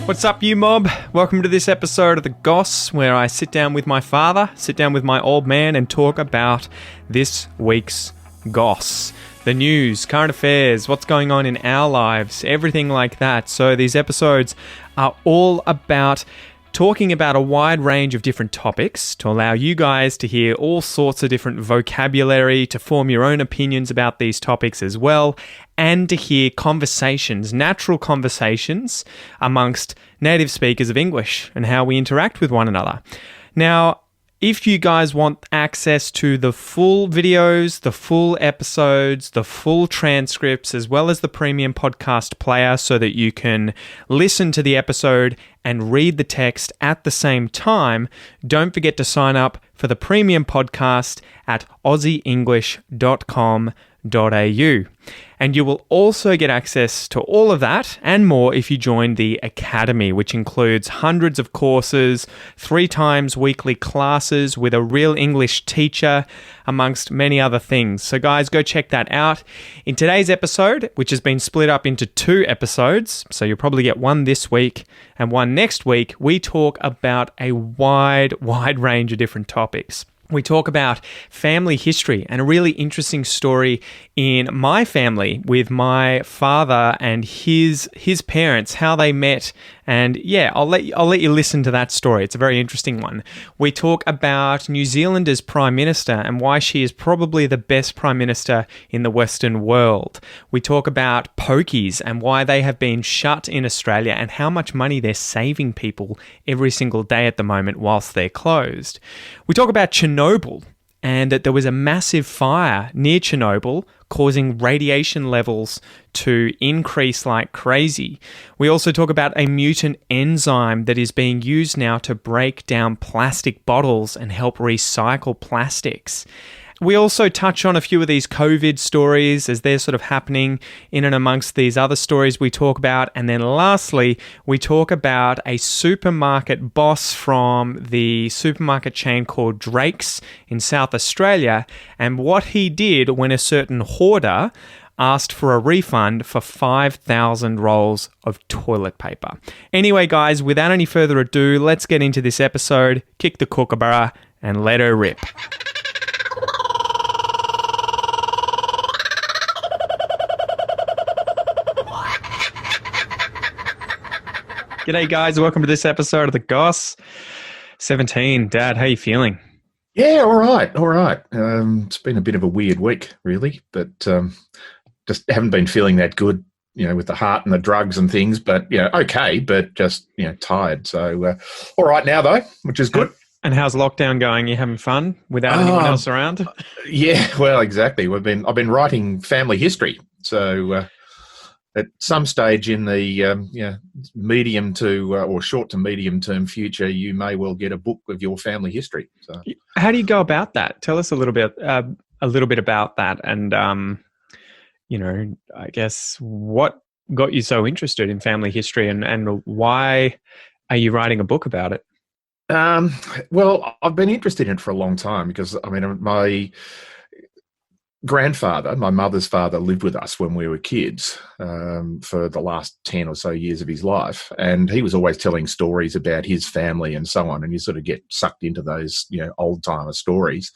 What's up, you mob? Welcome to this episode of the Goss, where I sit down with my father, sit down with my old man, and talk about this week's Goss. The news, current affairs, what's going on in our lives, everything like that. So these episodes are all about talking about a wide range of different topics to allow you guys to hear all sorts of different vocabulary, to form your own opinions about these topics as well, and to hear conversations, natural conversations amongst native speakers of English and how we interact with one another. Now, if you guys want access to the full videos, the full episodes, the full transcripts, as well as the premium podcast player so that you can listen to the episode and read the text at the same time, don't forget to sign up for the premium podcast at aussieenglish.com.au. And you will also get access to all of that and more if you join the Academy, which includes hundreds of courses, 3 times weekly classes with a real English teacher, amongst many other things. So guys, go check that out. In today's episode, which has been split up into 2 episodes, so you'll probably get one this week and one next week, we talk about a wide range of different topics. We talk about family history and a really interesting story in my family with my father and his parents, how they met. And yeah, I'll let you listen to that story. It's a very interesting one. We talk about New Zealand's Prime Minister and why she is probably the best Prime Minister in the Western world. We talk about Pokies and why they have been shut in Australia and how much money they're saving people every single day at the moment whilst they're closed. We talk about Chernobyl and that there was a massive fire near Chernobyl causing radiation levels to increase like crazy. We also talk about a mutant enzyme that is being used now to break down plastic bottles and help recycle plastics. We also touch on a few of these COVID stories as they're sort of happening in and amongst these other stories we talk about. And then lastly, we talk about a supermarket boss from the supermarket chain called Drake's in South Australia and what he did when a certain hoarder asked for a refund for 5,000 rolls of toilet paper. Anyway, guys, without any further ado, let's get into this episode, kick the kookaburra, and let her rip. G'day guys, welcome to this episode of the Goss. 17, Dad, how you feeling? Yeah, all right. It's been a bit of a weird week, really, but just haven't been feeling that good, with the heart and the drugs and things, but, okay, but just, tired. So, all right now, though, which is good. And how's lockdown going? You having fun without anyone else around? Yeah, well, exactly. I've been writing family history, so... at some stage in the medium to or short to medium term future, you may well get a book of your family history. So, how do you go about that? Tell us a little bit about that, and I guess what got you so interested in family history, and why are you writing a book about it? Well, I've been interested in it for a long time because my grandfather, my mother's father, lived with us when we were kids for the last 10 or so years of his life. And he was always telling stories about his family and so on. And you sort of get sucked into those, old-timer stories.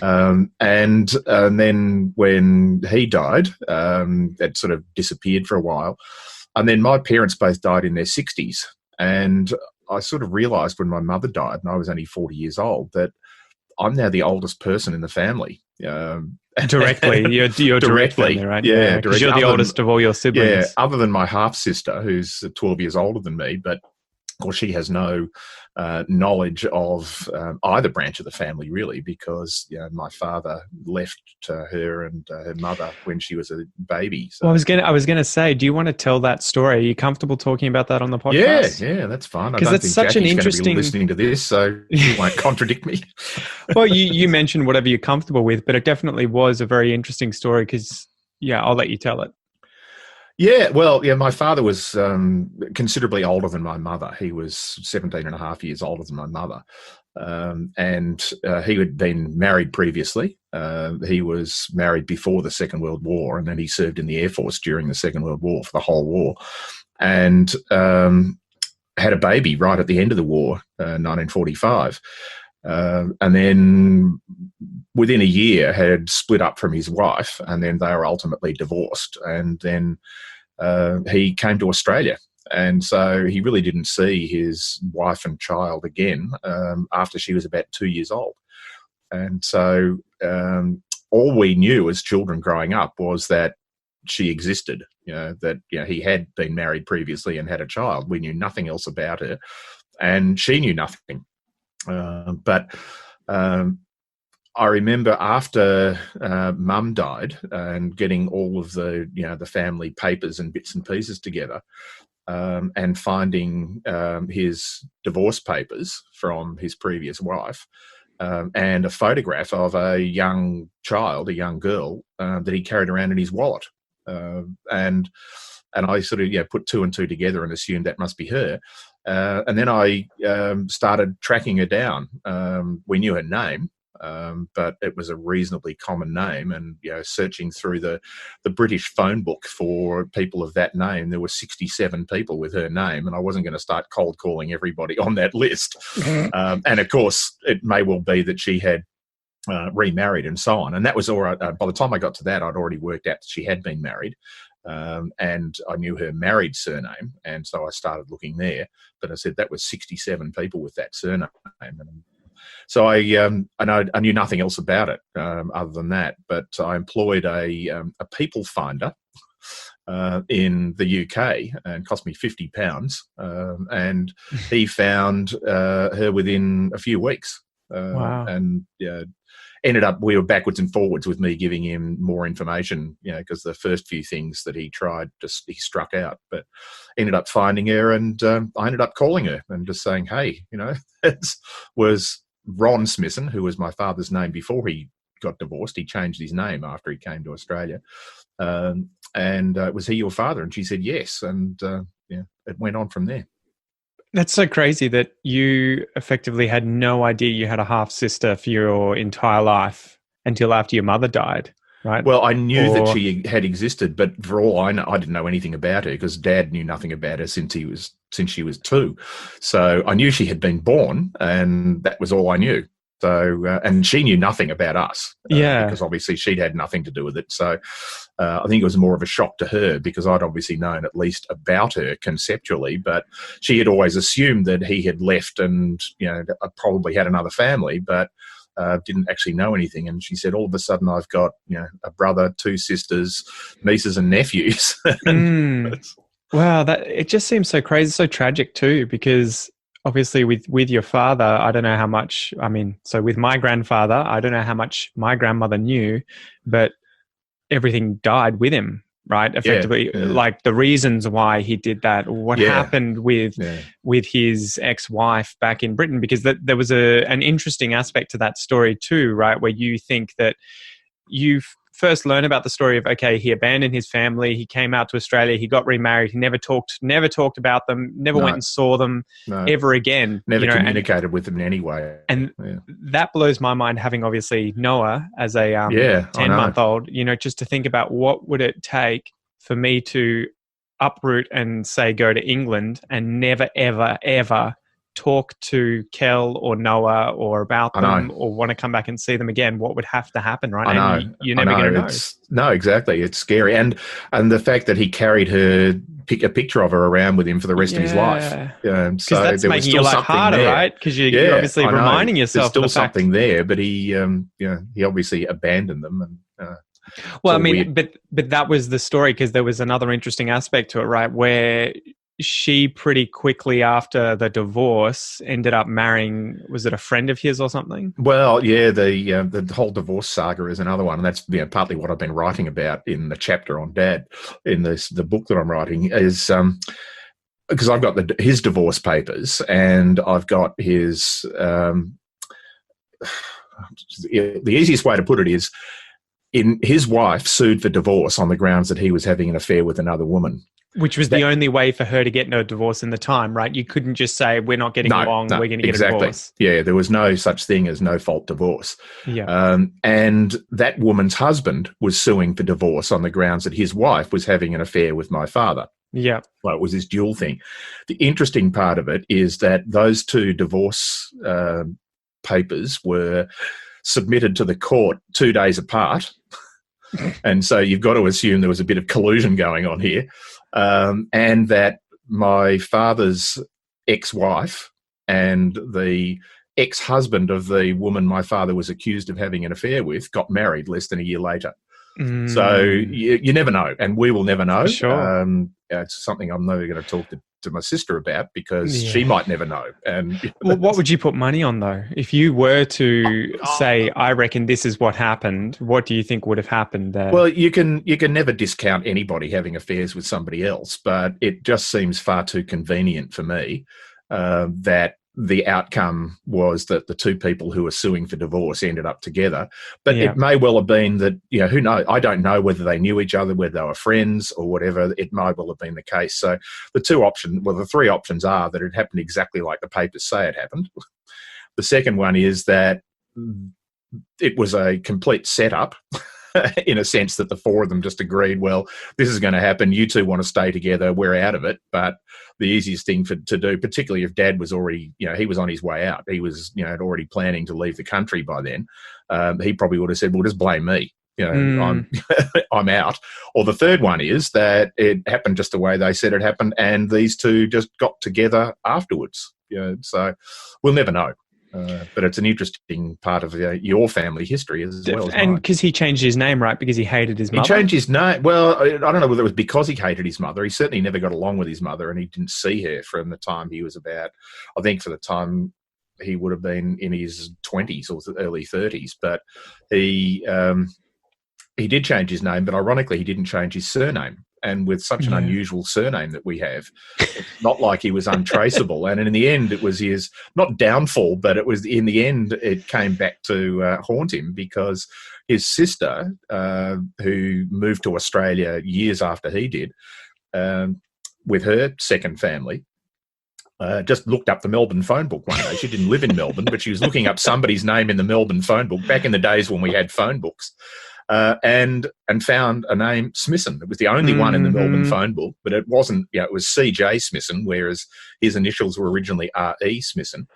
And then when he died, that sort of disappeared for a while. And then my parents both died in their 60s. And I sort of realised when my mother died, and I was only 40 years old, that I'm now the oldest person in the family. Directly, you're directly family, right? Yeah, because you're the oldest of all your siblings. Yeah, other than my half sister, who's 12 years older than me, but of course she has no knowledge of either branch of the family really, because my father left her and her mother when she was a baby. So. Well, I was gonna say, do you want to tell that story? Are you comfortable talking about that on the podcast? Yeah, that's fine. Because it's such an interesting. Be listening to this, so he won't contradict me. Well, you mentioned whatever you're comfortable with, but it definitely was a very interesting story. Because I'll let you tell it. Yeah, well, my father was considerably older than my mother. He was 17 and a half years older than my mother. And he had been married previously. He was married before the Second World War, and then he served in the Air Force during the Second World War for the whole war. And had a baby right at the end of the war, 1945. And then within a year had split up from his wife, and then they were ultimately divorced. And then he came to Australia. And so he really didn't see his wife and child again after she was about 2 years old. And so all we knew as children growing up was that she existed, that he had been married previously and had a child. We knew nothing else about her, and she knew nothing. But I remember after Mum died and getting all of the the family papers and bits and pieces together, and finding his divorce papers from his previous wife, and a photograph of a young child, a young girl, that he carried around in his wallet. And I sort of put two and two together and assumed that must be her. And then I started tracking her down. We knew her name, but it was a reasonably common name. And searching through the British phone book for people of that name, there were 67 people with her name, and I wasn't going to start cold calling everybody on that list. And of course, it may well be that she had remarried and so on. And that was all right. By the time I got to that, I'd already worked out that she had been married. And I knew her married surname, and so I started looking there. But I said that was 67 people with that surname, and so I knew nothing else about it other than that. But I employed a people finder in the UK, and cost me £50, and he found her within a few weeks. Wow. And ended up, we were backwards and forwards with me giving him more information, because the first few things that he tried, he struck out, but ended up finding her, and I ended up calling her and just saying, hey, it was Ron Smissen, who was my father's name before he got divorced. He changed his name after he came to Australia. And was he your father? And she said yes. And it went on from there. That's so crazy that you effectively had no idea you had a half sister for your entire life until after your mother died, right? Well, I knew that she had existed, but for all I know, I didn't know anything about her because Dad knew nothing about her since she was 2. So I knew she had been born, and that was all I knew. So, and she knew nothing about us, because obviously she'd had nothing to do with it. So I think it was more of a shock to her because I'd obviously known at least about her conceptually, but she had always assumed that he had left and, probably had another family, but didn't actually know anything. And she said, all of a sudden I've got, a brother, 2 sisters, nieces and nephews. Wow, it just seems so crazy, so tragic too, because obviously with your father, I don't know how much, so with my grandfather, I don't know how much my grandmother knew, but everything died with him, right? Effectively, like the reasons why he did that, what happened with his ex-wife back in Britain, because there was an interesting aspect to that story too, right? Where you think that you first learn about the story of, okay, he abandoned his family, he came out to Australia, he got remarried, he never talked about them, never went and saw them ever again. Never communicated with them in any way. And that blows my mind, having obviously Noah as a 10-month-old, just to think about what would it take for me to uproot and say go to England and never, ever, ever talk to Kel or Noah or about them or want to come back and see them again. What would have to happen, right? You're never going to know. No, exactly. It's scary. And the fact that he carried a picture of her around with him for the rest of his life. So that's making your life harder, right? Because you're obviously reminding yourself there's still something there, but he obviously abandoned them. And well, but that was the story, because there was another interesting aspect to it, right? Where she pretty quickly after the divorce ended up marrying, was it a friend of his or something? Well, yeah, the whole divorce saga is another one, and that's partly what I've been writing about in the chapter on Dad in the book that I'm writing is because I've got his divorce papers and I've got his. The easiest way to put it is, his wife sued for divorce on the grounds that he was having an affair with another woman. Which was the only way for her to get no divorce in the time, right? You couldn't just say, we're not getting along, we're going to get a divorce. Yeah, there was no such thing as no-fault divorce. Yeah. And that woman's husband was suing for divorce on the grounds that his wife was having an affair with my father. Yeah. Well, it was this dual thing. The interesting part of it is that those two divorce papers were submitted to the court 2 days apart. And so you've got to assume there was a bit of collusion going on here, and that my father's ex-wife and the ex-husband of the woman my father was accused of having an affair with got married less than a year later. So you never know, and we will never know. For sure. It's something I'm never going to talk to my sister about because she might never know. And well, what would you put money on, though? If you were to say, I reckon this is what happened, what do you think would have happened there? Well, you can never discount anybody having affairs with somebody else, but it just seems far too convenient for me that the outcome was that the two people who were suing for divorce ended up together. But it may well have been that, who knows? I don't know whether they knew each other, whether they were friends or whatever. It might well have been the case. So the three options are that it happened exactly like the papers say it happened. The second one is that it was a complete setup in a sense that the four of them just agreed, well, this is going to happen. You two want to stay together. We're out of it. But the easiest thing to do, particularly if Dad was already, he was on his way out. He was, already planning to leave the country by then. He probably would have said, well, just blame me. I'm I'm out. Or the third one is that it happened just the way they said it happened, and these two just got together afterwards. So we'll never know. But it's an interesting part of your family history as well as mine. And because he changed his name, right? Because he hated his mother? He changed his name. Well, I don't know whether it was because he hated his mother. He certainly never got along with his mother, and he didn't see her from the time he was about, I think for the time he would have been in his 20s or early 30s. But he did change his name, but ironically he didn't change his surname. And with such an unusual surname that we have, it's not like he was untraceable. And in the end, it was his, not downfall, but it was in the end, it came back to haunt him because his sister, who moved to Australia years after he did, with her second family, just looked up the Melbourne phone book one day. She didn't live in Melbourne, but she was looking up somebody's name in the Melbourne phone book back in the days when we had phone books. And found a name, Smissen. It was the only one in the Melbourne phone book, but it wasn't, it was C.J. Smissen, whereas his initials were originally R.E. Smissen.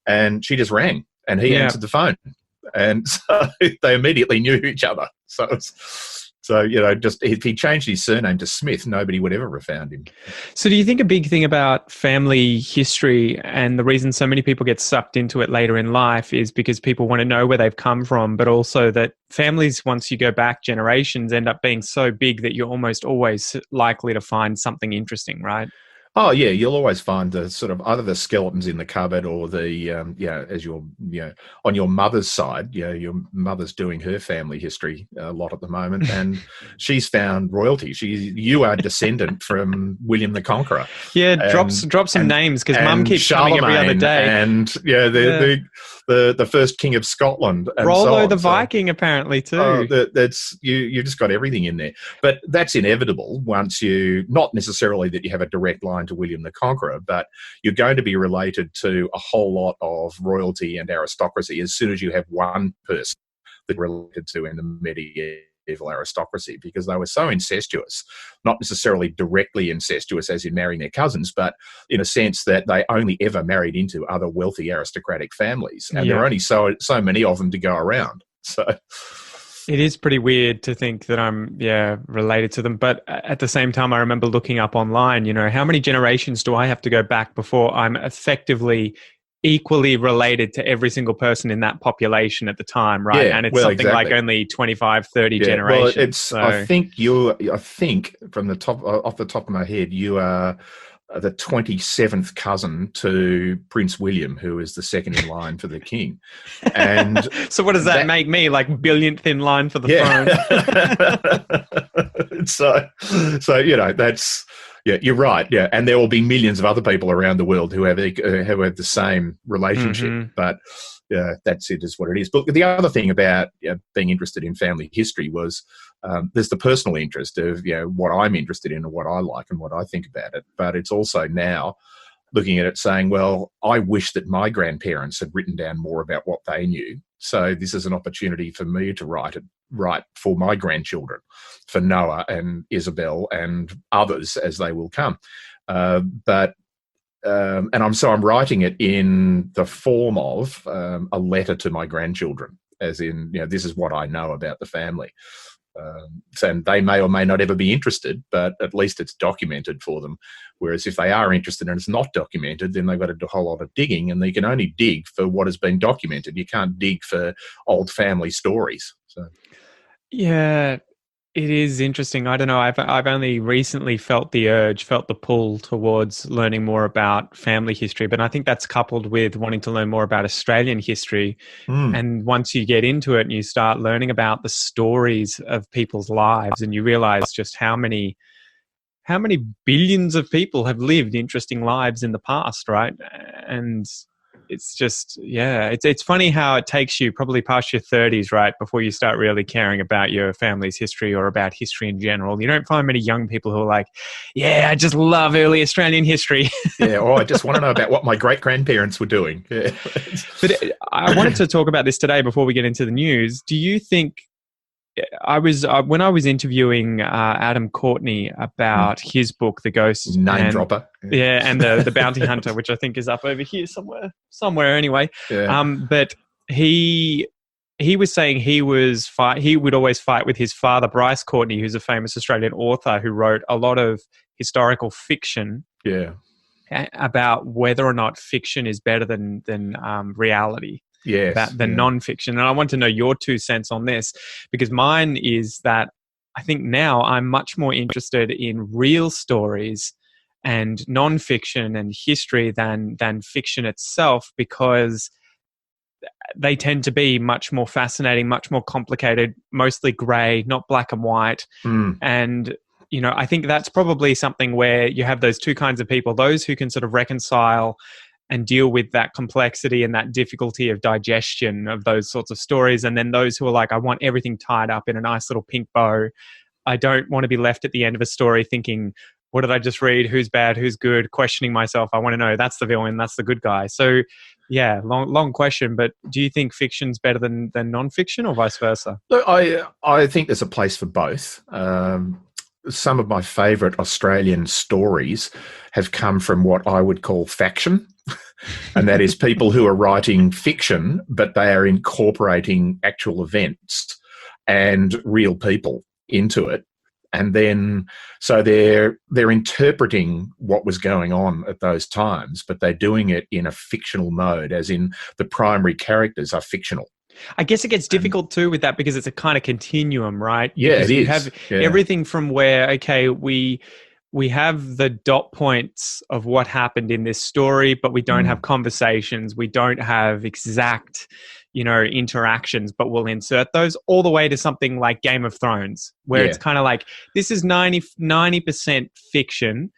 And she just rang, and he answered the phone. And so they immediately knew each other. So just if he changed his surname to Smith, nobody would ever have found him. So do you think a big thing about family history and the reason so many people get sucked into it later in life is because people want to know where they've come from, but also that families, once you go back generations, end up being so big that you're almost always likely to find something interesting, right? Oh yeah, you'll always find the sort of either the skeletons in the cupboard or the as your on your mother's side, your mother's doing her family history a lot at the moment, and she's found royalty. You are descendant from William the Conqueror. Yeah, drop some names because Mum keeps coming every other day. And the first King of Scotland. And Rollo so the Viking apparently too. That's you just got everything in there, but that's inevitable once not necessarily that you have a direct line to William the Conqueror, but you're going to be related to a whole lot of royalty and aristocracy as soon as you have one person that you're related to in the medieval aristocracy, because they were so incestuous, not necessarily directly incestuous as in marrying their cousins, but in a sense that they only ever married into other wealthy aristocratic families, and there are only so many of them to go around. So it is pretty weird to think that I'm, related to them. But at the same time, I remember looking up online, how many generations do I have to go back before I'm effectively equally related to every single person in that population at the time, right? And it's something like only 25, 30 generations. Well, I think from the top, off the top of my head, you are the 27th cousin to Prince William, who is the second in line for the king. And so what does that make me, like billionth in line for the throne? So that's, you're right. Yeah. And there will be millions of other people around the world who have the same relationship, but that's it, is what it is. But the other thing about being interested in family history was there's the personal interest of what I'm interested in and what I like and what I think about it. But it's also now looking at it saying, well, I wish that my grandparents had written down more about what they knew, So this is an opportunity for me to write for my grandchildren, for Noah and Isabel and others as they will come. And I'm writing it in the form of a letter to my grandchildren, as in, this is what I know about the family. And they may or may not ever be interested, but at least it's documented for them. Whereas if they are interested and it's not documented, then they've got to do a whole lot of digging, and they can only dig for what has been documented. You can't dig for old family stories. So, yeah, it is interesting. I don't know. I've only recently felt the pull towards learning more about family history, but I think that's coupled with wanting to learn more about Australian history. And once you get into it and you start learning about the stories of people's lives, and you realize just how many billions of people have lived interesting lives in the past, right? And it's just, it's funny how it takes you probably past your 30s, right, before you start really caring about your family's history or about history in general. You don't find many young people who are like, yeah, I just love early Australian history. Yeah, I just want to know about what my great-grandparents were doing. Yeah. But I wanted to talk about this today before we get into the news. Do you think, when I was interviewing Adam Courtney about his book, The Ghost, Dropper, and the Bounty Hunter, which I think is up over here somewhere anyway. Yeah. But he was saying he would always fight with his father, Bryce Courtney, who's a famous Australian author who wrote a lot of historical fiction. Yeah. About whether or not fiction is better than reality. Yes, about the non-fiction. And I want to know your 2 cents on this, because mine is that I think now I'm much more interested in real stories and non-fiction and history than fiction itself, because they tend to be much more fascinating, much more complicated, mostly grey, not black and white. And I think that's probably something where you have those 2 kinds of people, those who can sort of reconcile and deal with that complexity and that difficulty of digestion of those sorts of stories. And then those who are like, I want everything tied up in a nice little pink bow. I don't want to be left at the end of a story thinking, what did I just read? Who's bad? Who's good? Questioning myself. I want to know, that's the villain, that's the good guy. So yeah, long question, but do you think fiction's better than non-fiction, or vice versa? Look, I think there's a place for both. Some of my favourite Australian stories have come from what I would call faction. And that is people who are writing fiction, but they are incorporating actual events and real people into it. And then, so they're interpreting what was going on at those times, but they're doing it in a fictional mode, as in the primary characters are fictional. I guess it gets difficult too with that, because it's a kind of continuum, right? Yeah, because it is. You have everything from where, okay, we have the dot points of what happened in this story, but we don't have conversations. We don't have exact, interactions, but we'll insert those, all the way to something like Game of Thrones, where it's kind of like, this is 90% fiction,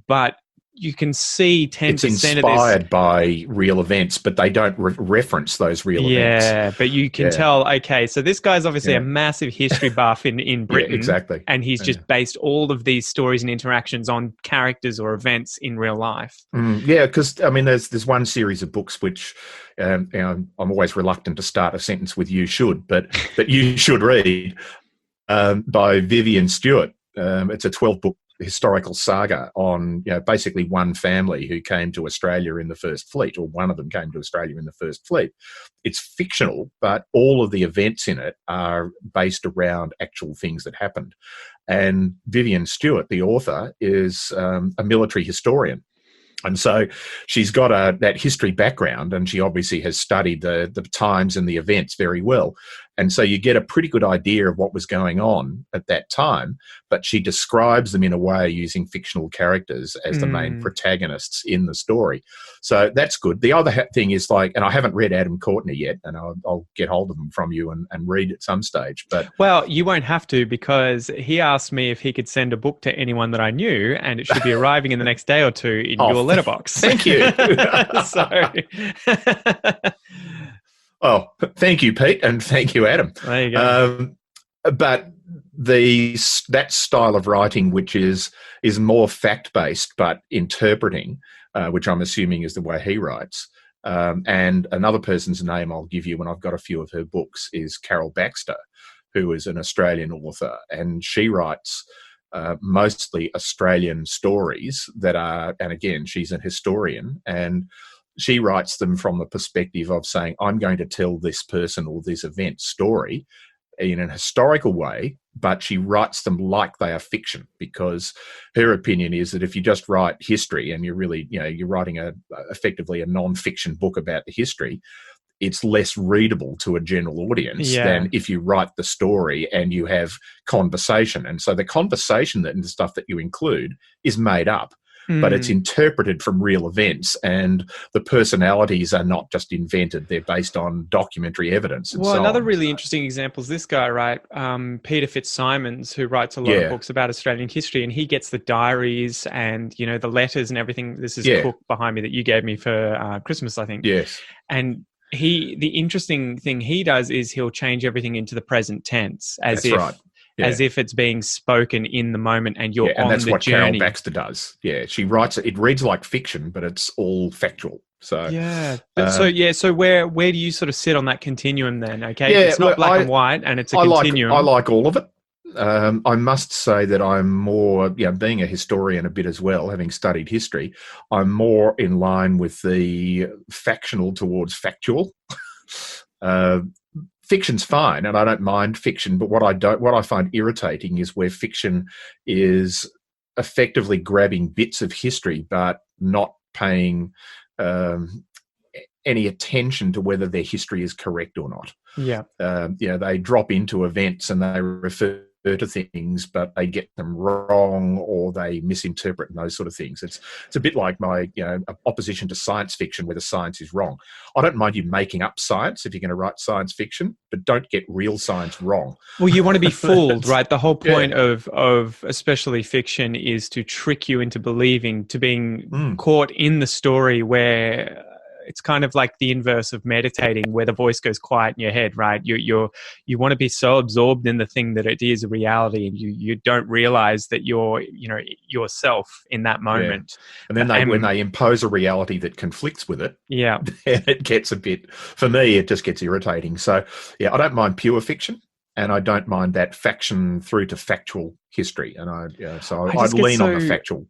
but you can see 10% it's inspired by real events, but they don't reference those real events. Yeah, but you can tell, okay, so this guy's obviously a massive history buff in Britain. Yeah, exactly. And he's just based all of these stories and interactions on characters or events in real life. Yeah, because, I mean, there's one series of books which I'm always reluctant to start a sentence with "you should," but you should read, by Vivian Stewart. It's a 12-book historical saga on basically one family who came to Australia in the First Fleet, or one of them came to Australia in the First Fleet. It's fictional, but all of the events in it are based around actual things that happened. And Vivian Stewart, the author, is a military historian. And so she's got that history background, and she obviously has studied the times and the events very well. And so you get a pretty good idea of what was going on at that time, but she describes them in a way using fictional characters as the main protagonists in the story. So that's good. The other thing is, like, and I haven't read Adam Courtney yet, and I'll get hold of them from you and read at some stage. But well, you won't have to, because he asked me if he could send a book to anyone that I knew, and it should be arriving in the next day or two in your letterbox. Thank you. Oh, thank you, Pete, and thank you, Adam. There you go. But that style of writing, which is more fact-based but interpreting, which I'm assuming is the way he writes, And another person's name I'll give you when I've got a few of her books is Carol Baxter, who is an Australian author, and she writes mostly Australian stories that are, and again, she's a historian, and she writes them from the perspective of saying, I'm going to tell this person or this event story in an historical way, but she writes them like they are fiction, because her opinion is that if you just write history and you're really, you're writing effectively a non-fiction book about the history, it's less readable to a general audience than if you write the story and you have conversation. And so the conversation and the stuff that you include is made up, but it's interpreted from real events, and the personalities are not just invented. They're based on documentary evidence. And well, another really interesting example is this guy, right? Peter Fitzsimons, who writes a lot of books about Australian history, and he gets the diaries and, the letters and everything. This is a book behind me that you gave me for Christmas, I think. Yes. And the interesting thing he does is he'll change everything into the present tense as if it's being spoken in the moment and you're on the journey. And that's what Carol Baxter does. Yeah, she writes it. It reads like fiction, but it's all factual. So so where do you sort of sit on that continuum then? Okay, it's not black and white, and it's a continuum. I like all of it. I must say that I'm more, being a historian a bit as well, having studied history, I'm more in line with the factional towards factual. Fiction's fine, and I don't mind fiction, but what I find irritating is where fiction is effectively grabbing bits of history but not paying any attention to whether their history is correct or not. They drop into events and they refer to things, but they get them wrong or they misinterpret and those sort of things. It's a bit like my opposition to science fiction, where the science is wrong. I don't mind you making up science if you're going to write science fiction, but don't get real science wrong. Well, you want to be fooled, right? The whole point of especially fiction is to trick you into believing, to being caught in the story, where it's kind of like the inverse of meditating, where the voice goes quiet in your head, right? You want to be so absorbed in the thing that it is a reality, and you don't realize that you're yourself in that moment. And then when they impose a reality that conflicts with it, it gets a bit, for me, it just gets irritating. So I don't mind pure fiction, and I don't mind that faction through to factual history. And I'd lean on the factual.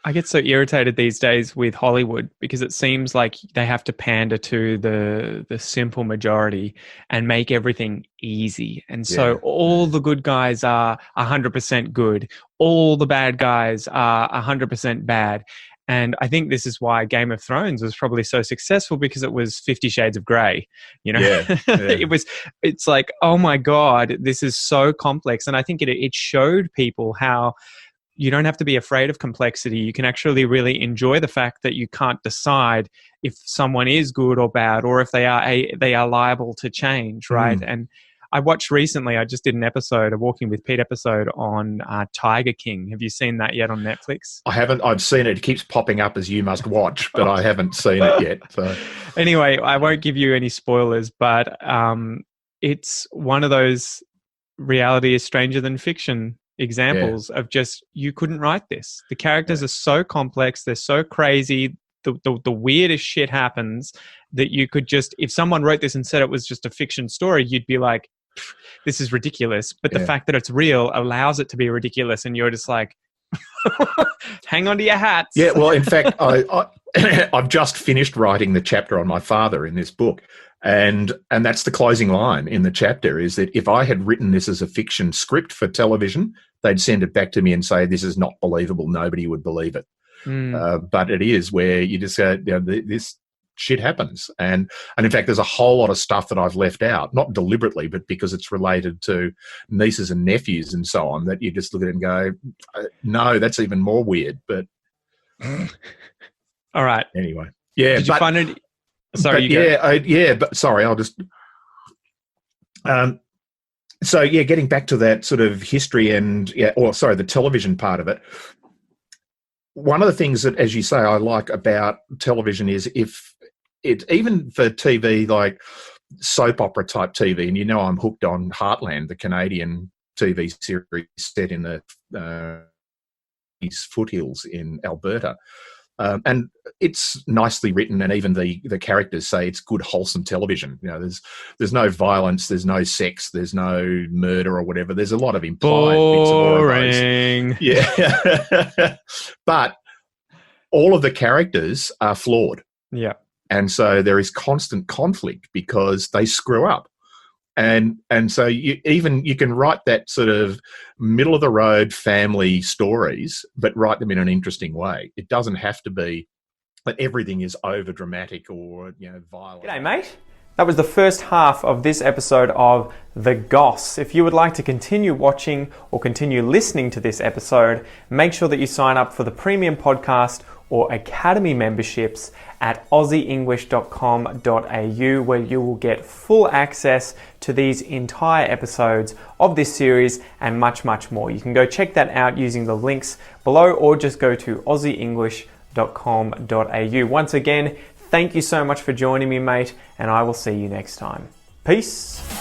I get so irritated these days with Hollywood, because it seems like they have to pander to the simple majority and make everything easy. And so all the good guys are 100% good. All the bad guys are 100% bad. And I think this is why Game of Thrones was probably so successful, because it was 50 Shades of Grey. It's like, oh my God, this is so complex. And I think it showed people how you don't have to be afraid of complexity. You can actually really enjoy the fact that you can't decide if someone is good or bad, or if they are liable to change, right? And I watched recently, I just did a Walking with Pete episode on Tiger King. Have you seen that yet on Netflix? I haven't. I've seen it. It keeps popping up as you must watch, but I haven't seen it yet. So anyway, I won't give you any spoilers, but it's one of those reality is stranger than fiction examples of just, you couldn't write this. The characters are so complex, they're so crazy, the weirdest shit happens that you could just, if someone wrote this and said it was just a fiction story, you'd be like, this is ridiculous. But the fact that it's real allows it to be ridiculous, and you're just like, hang on to your hats. Yeah, well, in fact, I've just finished writing the chapter on my father in this book. And that's the closing line in the chapter, is that if I had written this as a fiction script for television, they'd send it back to me and say, this is not believable. Nobody would believe it. But it is, where you just go, this shit happens. And in fact, there's a whole lot of stuff that I've left out, not deliberately, but because it's related to nieces and nephews and so on, that you just look at it and go, no, that's even more weird. But all right. Anyway. Yeah. Did you find it? Sorry. But sorry, I'll just. Getting back to that sort of history and the television part of it. One of the things that, as you say, I like about television is if it, even for TV, like soap opera type TV, and I'm hooked on Heartland, the Canadian TV series set in the foothills in Alberta. And it's nicely written, and even the characters say it's good, wholesome television. You know, there's no violence, there's no sex, there's no murder or whatever. There's a lot of implied bits of all of those. Yeah. But all of the characters are flawed. Yeah. And so there is constant conflict because they screw up. And so you can write that sort of middle of the road family stories, but write them in an interesting way. It doesn't have to be that everything is over dramatic or, you know, violent. G'day, mate. That was the first half of this episode of The Goss. If you would like to continue watching or continue listening to this episode, make sure that you sign up for the premium podcast or Academy memberships at aussieenglish.com.au, where you will get full access to these entire episodes of this series and much, much more. You can go check that out using the links below, or just go to aussieenglish.com.au. Once again, thank you so much for joining me, mate, and I will see you next time. Peace.